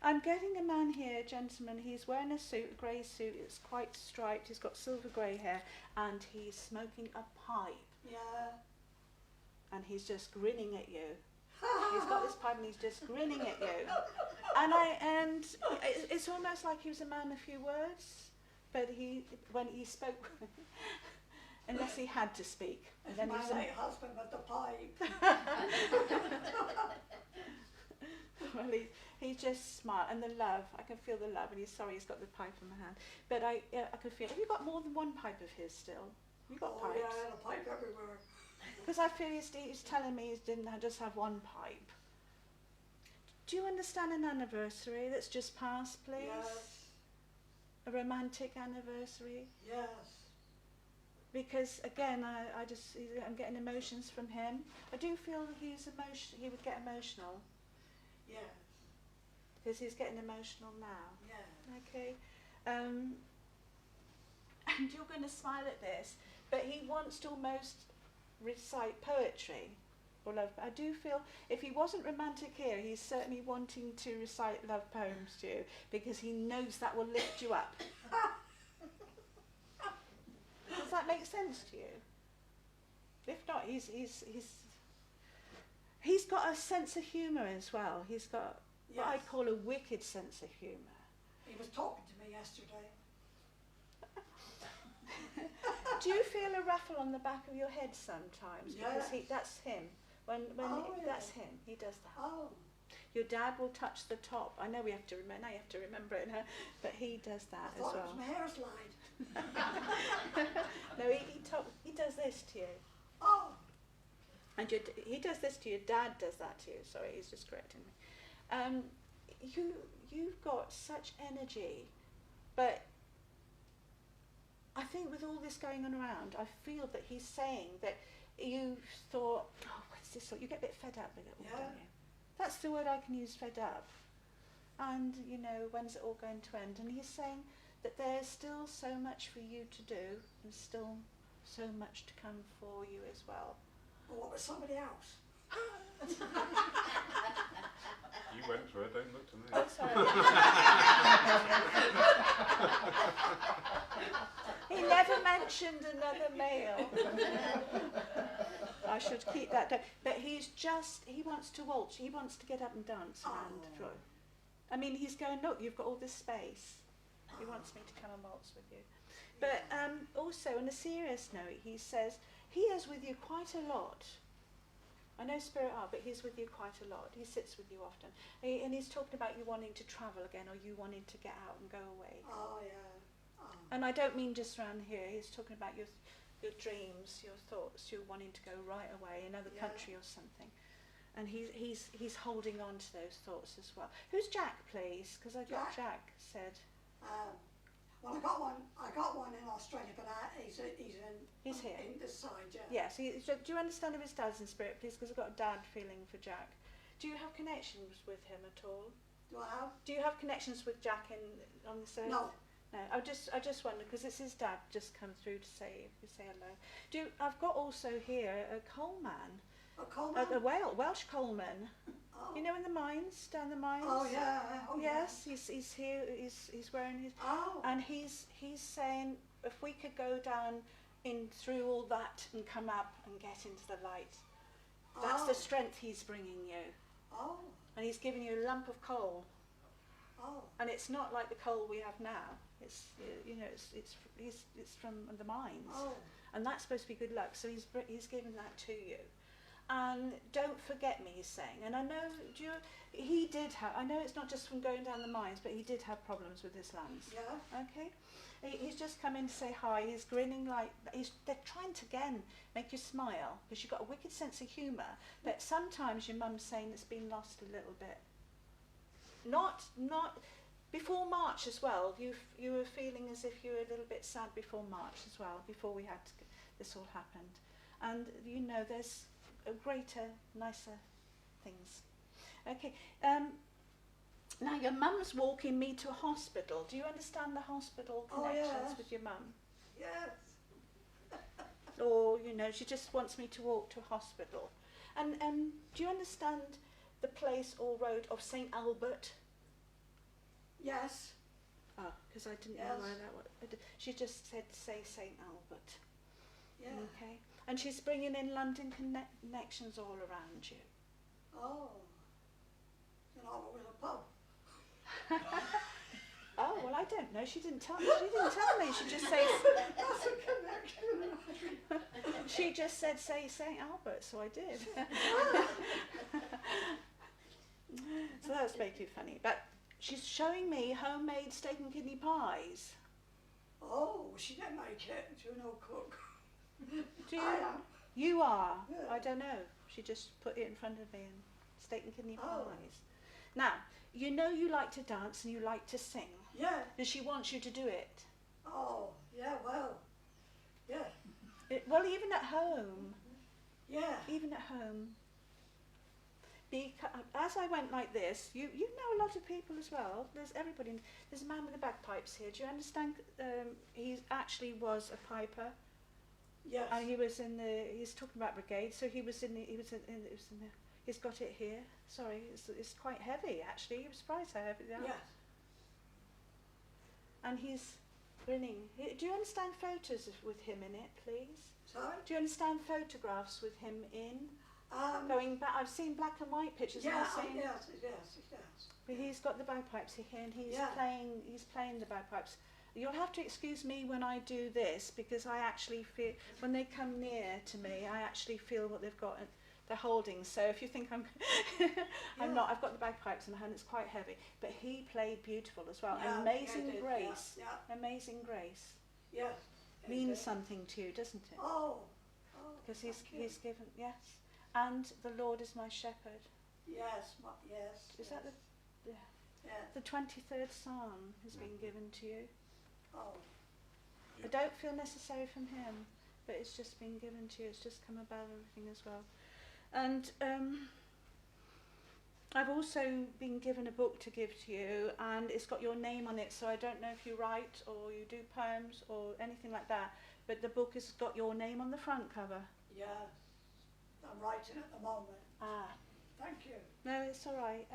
I'm getting a man here, a gentleman. He's wearing a suit, a grey suit. It's quite striped. He's got silver grey hair, and he's smoking a pipe. Yeah. And he's just grinning at you. He's got this pipe, and he's just grinning at you. And it's almost like he was a man of few words, but when he spoke, unless he had to speak, and then he My was late husband with the pipe. well, he just smiled, and the love. I can feel the love, and he's sorry he's got the pipe in my hand. But I could feel. Have you got more than one pipe of his still? Have you got Oh pipes? yeah, the pipe everywhere. Because I feel he's telling me he didn't just have one pipe. Do you understand an anniversary that's just passed, please? Yes. a romantic anniversary? Yes. Because again, I'm getting emotions from him. I do feel he would get emotional Yes. because he's getting emotional now. Yes. Okay, and you're going to smile at this, but he wants to almost recite poetry or love. I do feel if he wasn't romantic here, he's certainly wanting to recite love poems to you because he knows that will lift you up. Does that make sense to you? If not, he's got a sense of humour as well. He's got what I Yes. call a wicked sense of humour. He was talking to me yesterday. Do you feel a ruffle on the back of your head sometimes? Because Yes. that's him. When Oh, that's yeah. him. He does that. Oh. Your dad will touch the top. I know we have to remember. Now you have to remember it, huh? But he does I that as thought it well. was my hair slide. No, he does this to you, Oh. and he does this to you. Dad does that to you. Sorry, he's just correcting me. You've got such energy, but I think with all this going on around, I feel that he's saying that you thought, oh, what's this? You get a bit fed up with it all, Yeah. don't you? That's the word I can use, fed up. And, you know, when's it all going to end? And he's saying that there's still so much for you to do and still so much to come for you as well. Well, what was somebody else? You went through it, don't look to me. Oh, sorry. He never mentioned another male. I should keep that down. But he wants to waltz. He wants to get up and dance around the floor. I mean, he's going, look, you've got all this space. He wants me to come and waltz with you. But also, on a serious note, he says he is with you quite a lot. I know Spirit are, but he's with you quite a lot. He sits with you often. And he's talking about you wanting to travel again or you wanting to get out and go away. Oh, yeah. Oh. And I don't mean just around here. He's talking about your dreams, your thoughts, you wanting to go right away, another Yeah. country or something. And he's holding on to those thoughts as well. Who's Jack, please? Because I got Jack said. Well, I got one in Australia, but he's He's here. in this side, yeah. Yes. Do you understand if his dad's in spirit, please? Because I've got a dad feeling for Jack. Do you have connections with him at all? Do I have? Do you have connections with Jack on this earth? No. No, I just wonder because it's his dad just come through to say hello. I've got also here a coal man, A Coleman? a Welsh coalman. Oh. You know, in the mines, down the mines. Oh, yeah. Oh, Yes, he's here. He's wearing his, Yeah. Oh. and he's saying if we could go down in through all that and come up and get into the light. That's the strength he's bringing you, Oh. and he's giving you a lump of coal. Oh. And it's not like the coal we have now. It's it's from the mines, Oh. and that's supposed to be good luck. So he's given that to you, and don't forget me. He's saying, and I know he did have. I know it's not just from going down the mines, but he did have problems with his lungs. Yeah. Okay, he's just come in to say hi. He's grinning like they're trying to again make you smile because you've got a wicked sense of humour. But sometimes your mum's saying it's been lost a little bit. Not before March as well. You were feeling as if you were a little bit sad before March as well. Before this all happened, and you know there's a greater, nicer things. Okay. Now your mum's walking me to a hospital. Do you understand the hospital Oh, connections yes. with your mum? Yes. Or she just wants me to walk to a hospital. And do you understand the place or road of St Albert? Yes. Oh, because I didn't know Yes. where that was. She just said say St Albert. Yeah. Okay. And she's bringing in London connections all around you. Oh. You know, it was a pub. Oh, well, I don't know. She didn't tell me. She just said. That's a connection. She just said say St Albert, so I did. So that's making funny. But she's showing me homemade steak and kidney pies. Oh, she didn't make it. She was no cook. Do you? I am. You are. Yeah. I don't know. She just put it in front of me and steak and kidney Oh. pies. Now, you know you like to dance and you like to sing, Yeah. and she wants you to do it. Oh, yeah, well. Yeah. Well, even at home. Yeah. Even at home. As I went like this, you know a lot of people as well. There's everybody. There's a man with the bagpipes here. Do you understand? He actually was a piper, Yes. and he was in the. He's talking about brigade. So he was in the. He was in the. He's got it here. Sorry, it's quite heavy actually. You're surprised how heavy they are. Yes. And he's grinning. Do you understand photos with him in it, please? Sorry? Do you understand photographs with him in? Going back, I've seen black and white pictures. Yeah, I've seen, yes. but he's got the bagpipes here, and he's Yeah. playing the bagpipes. You'll have to excuse me when I do this, because I actually feel when they come near to me, I actually feel what they've got. They're holding. So if you think I'm, I'm Yeah. not. I've got the bagpipes in my hand. It's quite heavy, but he played beautiful as well. Yeah, Amazing yeah, I did, Grace. Yeah. Amazing Grace Yes. means something to you, doesn't it? Oh. Because thank you. he's given, yes. And the Lord is my shepherd. Yes. Yes. Is that Yeah. the 23rd Psalm has been given to you? Oh. I don't feel necessary from him, but it's just been given to you. It's just come about everything as well. And I've also been given a book to give to you, and it's got your name on it, so I don't know if you write or you do poems or anything like that, but the book has got your name on the front cover. Yes. I'm writing at the moment. Ah, Thank you. no, it's all right.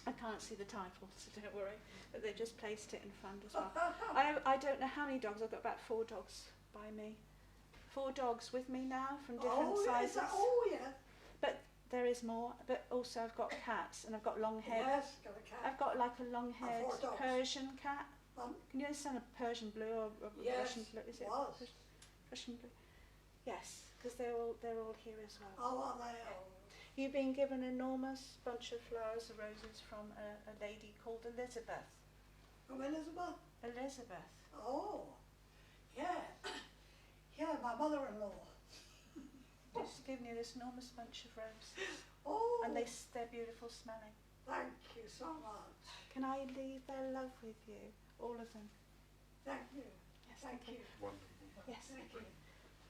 I can't see the title, so don't worry, but they just placed it in front as well. I don't know how many dogs. I've got about 4 dogs by me. 4 dogs with me now from different sizes. Yeah. But there is more. But also I've got cats, and I've got long-haired. Yes. Got a cat. I've got like a long-haired 4 dogs. Persian cat. Um, Can you understand a Persian blue or Yes, Russian blue? Is it was. Russian blue? Yes, because they're all here as well. Oh, are they? Oh. You've been given an enormous bunch of flowers, of roses, from a lady called Elizabeth. From Elizabeth? Elizabeth. Oh. Yeah. Yeah, my mother-in-law. She's given you this enormous bunch of roses, Oh. and they're beautiful smelling. Thank you so much. Can I leave their love with you, all of them? Thank you. Yes, Thank you. Wonderful. Yes. Thank you.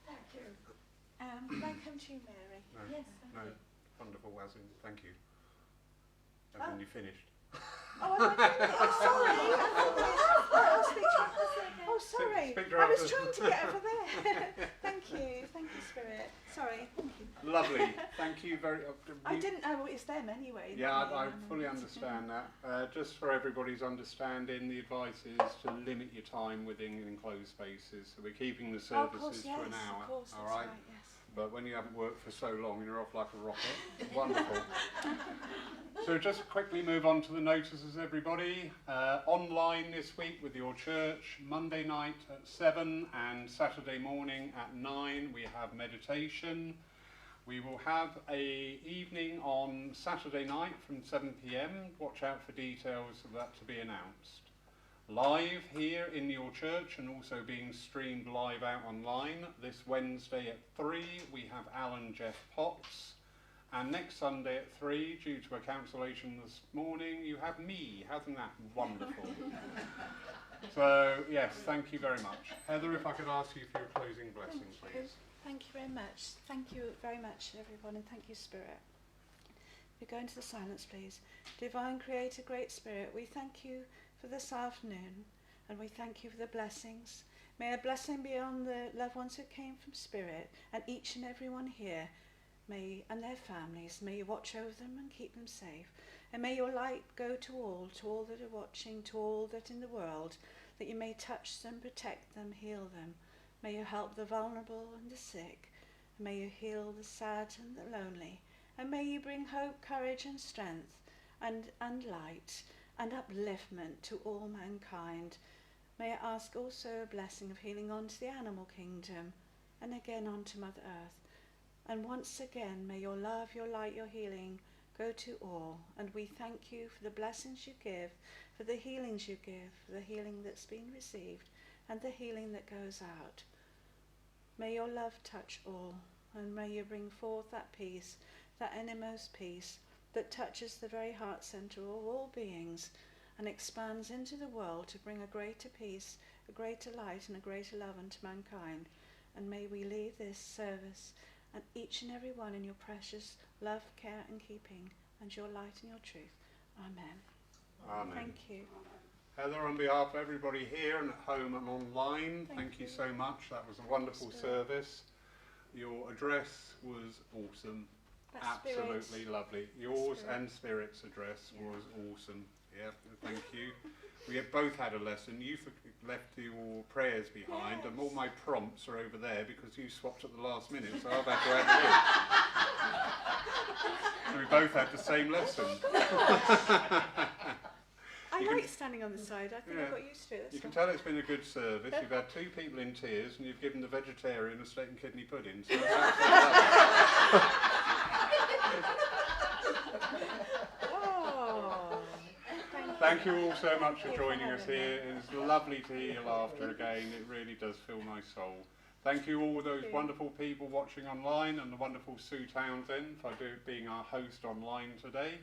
Thank you. Can I come to you, Mary? No, Yes. no, wonderful, Wazin. Thank you. And Oh. then you finished. Oh, sorry. I'll speak to you. Oh, sorry. Speak to I was her. trying to get over there. Thank you, Spirit. Sorry. Thank you. Lovely. Thank you very. I didn't know it's them anyway. Yeah, not me. I fully understand that. Just for everybody's understanding, the advice is to limit your time within enclosed spaces. So we're keeping the Oh, of services course, yes, to an hour. of course, all that's right. yes. But when you haven't worked for so long, you're off like a rocket. Wonderful. So just quickly move on to the notices, everybody. Online this week with your church, Monday night at 7 and Saturday morning at 9 we have meditation. We will have a evening on Saturday night from 7 p.m. Watch out for details of that to be announced. Live here in your church and also being streamed live out online. This Wednesday at 3 we have Alan Jeff Potts. And next Sunday at 3, due to a cancellation this morning, you have me. Hasn't that wonderful? So, yes, thank you very much. Heather, if I could ask you for your closing blessing, please. Thank you very much. Thank you very much, everyone, and thank you, Spirit. We go into the silence, please. Divine Creator, Great Spirit, we thank you for this afternoon, and we thank you for the blessings. May a blessing be on the loved ones who came from Spirit, and each and every one here, and their families. May you watch over them and keep them safe. And may your light go to all that are watching, to all that in the world, that you may touch them, protect them, heal them. May you help the vulnerable and the sick. And may you heal the sad and the lonely. And may you bring hope, courage and strength and light and upliftment to all mankind. May I ask also a blessing of healing onto the animal kingdom and again onto Mother Earth. And once again, may your love, your light, your healing go to all. And we thank you for the blessings you give, for the healings you give, for the healing that's been received and the healing that goes out. May your love touch all, and may you bring forth that peace, that innermost peace that touches the very heart centre of all beings and expands into the world to bring a greater peace, a greater light and a greater love unto mankind. And may we leave this service and each and every one in your precious love, care and keeping and your light and your truth. Amen. Amen. Thank you. Heather, on behalf of everybody here and at home and online, thank you so much. That was a wonderful service. Your address was awesome. Absolutely lovely. Yours and Spirit's address was awesome. Yeah, thank you. We have both had a lesson. You left your prayers behind, and all my prompts are over there because you swapped at the last minute, so I've had to add it in. So we both had the same lesson. I like standing on the side. I think I got used to it. You can tell it's been a good service. You've had 2 people in tears, and you've given the vegetarian a steak and kidney pudding. So that's Thank you all so much for joining us here. It's lovely to hear your laughter again. It really does fill my soul. Thank you all those wonderful people watching online and the wonderful Sue Townsend for being our host online today.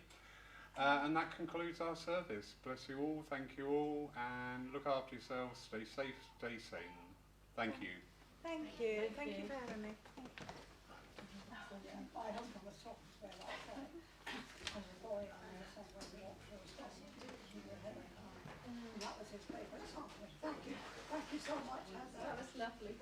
And that concludes our service. Bless you all, thank you all, and look after yourselves. Stay safe, stay sane. Thank you. Thank you. Thank you for having me. My husband was talking to me last night. As a boy, I know somewhere we walked through a station you were heading home. And that was his favourite song. Thank you. Thank you so much, Heather. That was lovely.